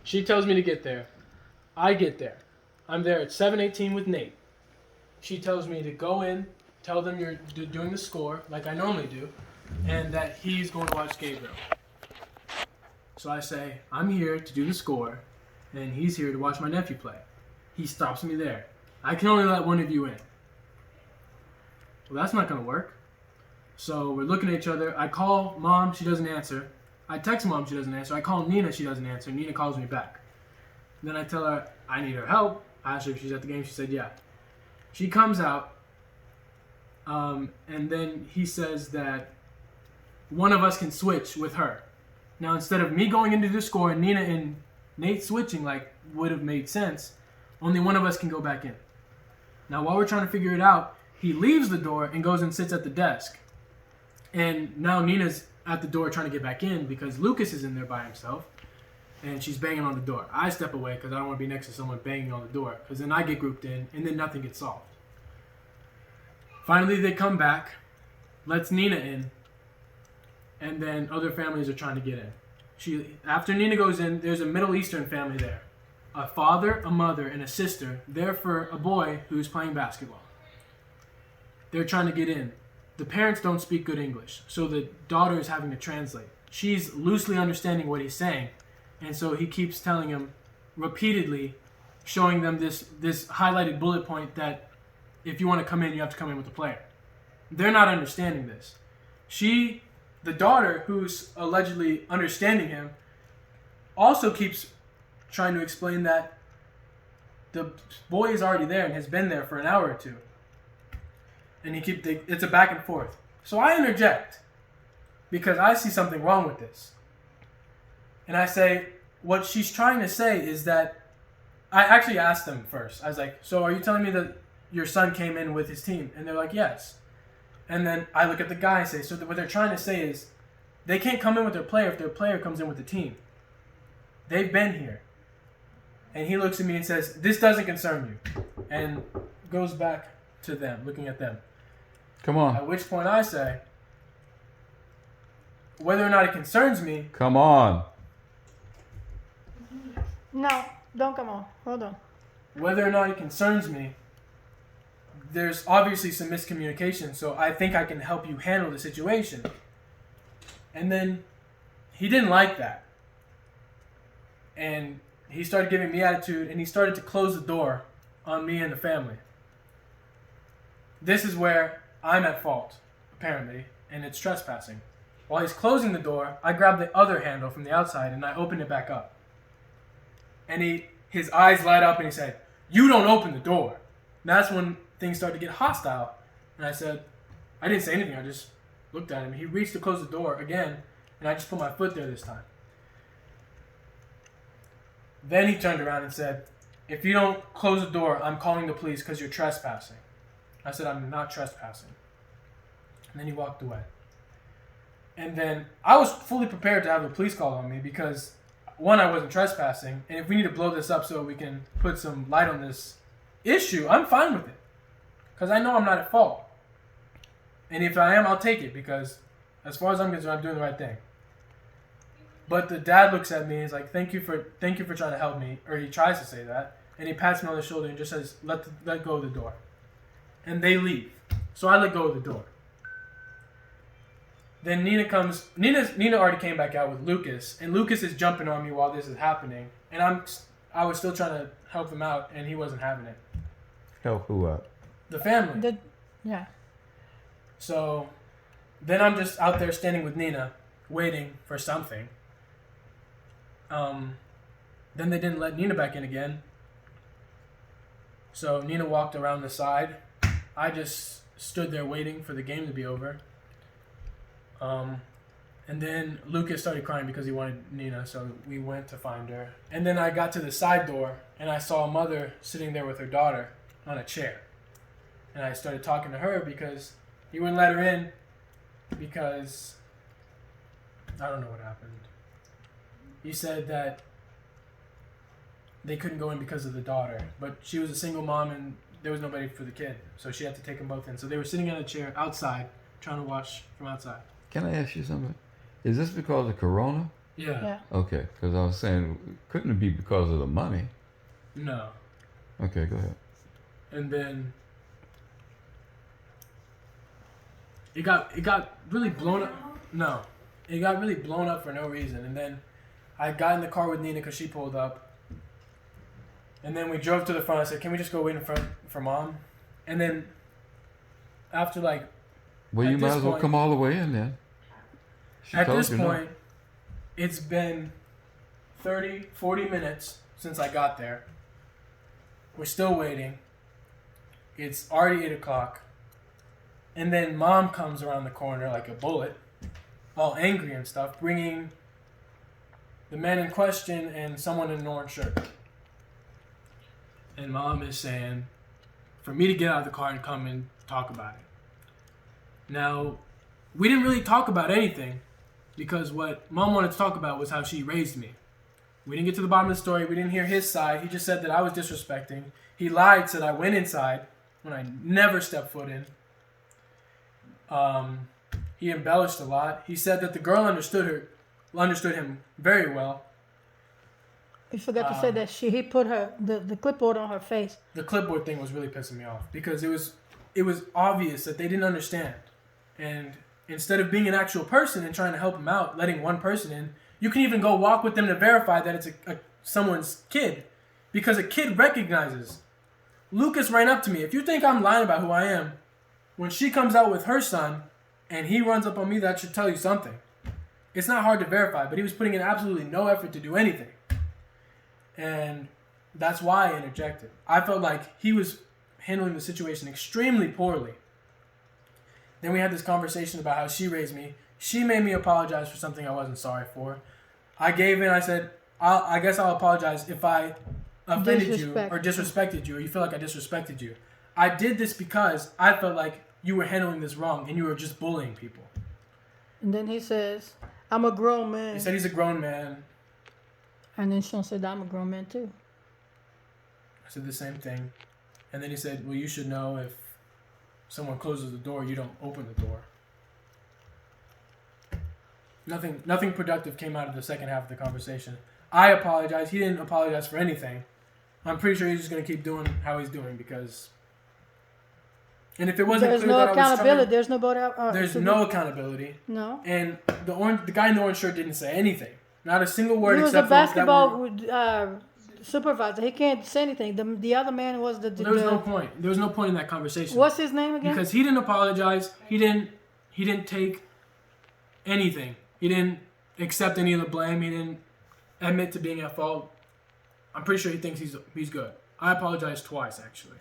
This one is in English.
She tells me to get there. I get there. I'm there at 7:18 with Nate. She tells me to go in, tell them you're doing the score like I normally do, and that he's going to watch Gabriel. So I say, I'm here to do the score, and he's here to watch my nephew play. He stops me there. I can only let one of you in. Well, that's not going to work. So we're looking at each other. I call Mom, she doesn't answer. I text Mom, she doesn't answer. I call Nina, she doesn't answer. Nina calls me back. Then I tell her I need her help. I asked her if she's at the game. She said, yeah. She comes out, and then he says that one of us can switch with her. Now, instead of me going into the score and Nina and Nate switching like would have made sense, only one of us can go back in. Now, while we're trying to figure it out, he leaves the door and goes and sits at the desk. And now Nina's at the door trying to get back in because Lucas is in there by himself. And she's banging on the door. I step away because I don't want to be next to someone banging on the door. Because then I get grouped in and then nothing gets solved. Finally, they come back, lets Nina in. And then other families are trying to get in. After Nina goes in, there's a Middle Eastern family there. A father, a mother, and a sister there for a boy who's playing basketball. They're trying to get in. The parents don't speak good English, so the daughter is having to translate. She's loosely understanding what he's saying, and so he keeps telling him repeatedly, showing them this highlighted bullet point that if you want to come in, you have to come in with the player. They're not understanding this. The daughter, who's allegedly understanding him, also keeps trying to explain that the boy is already there and has been there for an hour or two. And it's a back and forth. So I interject because I see something wrong with this. And I say, what she's trying to say is that, I actually asked them first. I was like, so are you telling me that your son came in with his team? And they're like, yes. And then I look at the guy and say, so what they're trying to say is, they can't come in with their player if their player comes in with the team. They've been here. And he looks at me and says, this doesn't concern you. And goes back to them, looking at them. Come on. At which point I say, whether or not it concerns me. Come on. No, don't come on. Hold on. Whether or not it concerns me, there's obviously some miscommunication, so I think I can help you handle the situation. And then he didn't like that. And he started giving me attitude, and he started to close the door on me and the family. This is where I'm at fault, apparently, and it's trespassing. While he's closing the door, I grab the other handle from the outside, and I open it back up. And his eyes light up, and he said, "You don't open the door." And that's when things started to get hostile. And I said, I didn't say anything, I just looked at him. He reached to close the door again, and I just put my foot there this time. Then he turned around and said, "If you don't close the door, I'm calling the police because you're trespassing." I said, "I'm not trespassing." And then he walked away. And then I was fully prepared to have the police call on me because, one, I wasn't trespassing, and if we need to blow this up so we can put some light on this issue, I'm fine with it. Because I know I'm not at fault. And if I am, I'll take it because, as far as I'm concerned, I'm doing the right thing. But the dad looks at me and he's like, thank you for trying to help me. Or he tries to say that. And he pats me on the shoulder and just says, let go of the door. And they leave. So I let go of the door. Then Nina comes. Nina already came back out with Lucas. And Lucas is jumping on me while this is happening. And I was still trying to help him out. And he wasn't having it. Help who up? The family. Yeah. So then I'm just out there standing with Nina, waiting for something. Then they didn't let Nina back in again. So Nina walked around the side. I just stood there waiting for the game to be over. And then Lucas started crying because he wanted Nina, so we went to find her. And then I got to the side door, and I saw a mother sitting there with her daughter on a chair. And I started talking to her because he wouldn't let her in because I don't know what happened. He said that they couldn't go in because of the daughter, but she was a single mom and there was nobody for the kid, so she had to take them both in. So they were sitting on a chair outside, trying to watch from outside. Can I ask you something? Is this because of Corona? Yeah. Okay, because I was saying, couldn't it be because of the money? No. Okay, go ahead. And then it got really blown up. No, it got really blown up for no reason. And then I got in the car with Nina because she pulled up. And then we drove to the front. I said, "Can we just go wait in front for Mom?" And then after like, Well, at you might this as well point- come all the way in then. She at told this you no. point, it's been 30, 40 minutes since I got there. We're still waiting. It's already 8 o'clock. And then Mom comes around the corner like a bullet, all angry and stuff, bringing the man in question and someone in an orange shirt. And Mom is saying for me to get out of the car and come and talk about it. Now, we didn't really talk about anything because what Mom wanted to talk about was how she raised me. We didn't get to the bottom of the story. We didn't hear his side. He just said that I was disrespecting. He lied, said I went inside when I never stepped foot in. He embellished a lot. He said that the girl understood him very well. You forgot to say that he put the clipboard on her face. The clipboard thing was really pissing me off because it was obvious that they didn't understand. And instead of being an actual person and trying to help them out, letting one person in, you can even go walk with them to verify that it's someone's kid. Because a kid recognizes. Lucas ran up to me. If you think I'm lying about who I am, when she comes out with her son and he runs up on me, that should tell you something. It's not hard to verify, but he was putting in absolutely no effort to do anything. And that's why I interjected. I felt like he was handling the situation extremely poorly. Then we had this conversation about how she raised me. She made me apologize for something I wasn't sorry for. I gave in. I said, I guess I'll apologize if I offended you or disrespected you, or you feel like I disrespected you. I did this because I felt like you were handling this wrong and you were just bullying people. And then he says, I'm a grown man. He said he's a grown man. And then Sean said, I'm a grown man too. I said the same thing. And then he said, well, you should know if someone closes the door, you don't open the door. Nothing productive came out of the second half of the conversation. I apologized. He didn't apologize for anything. I'm pretty sure he's just going to keep doing how he's doing because... And if it wasn't there's clear no that accountability. I was There's nobody. there's no accountability. No. And the guy in the orange shirt didn't say anything. Not a single word. He was a except basketball supervisor. He can't say anything. The other man was the. There was no point. There was no point in that conversation. What's his name again? Because he didn't apologize. He didn't take anything. He didn't accept any of the blame. He didn't admit to being at fault. I'm pretty sure he thinks he's good. I apologized twice actually.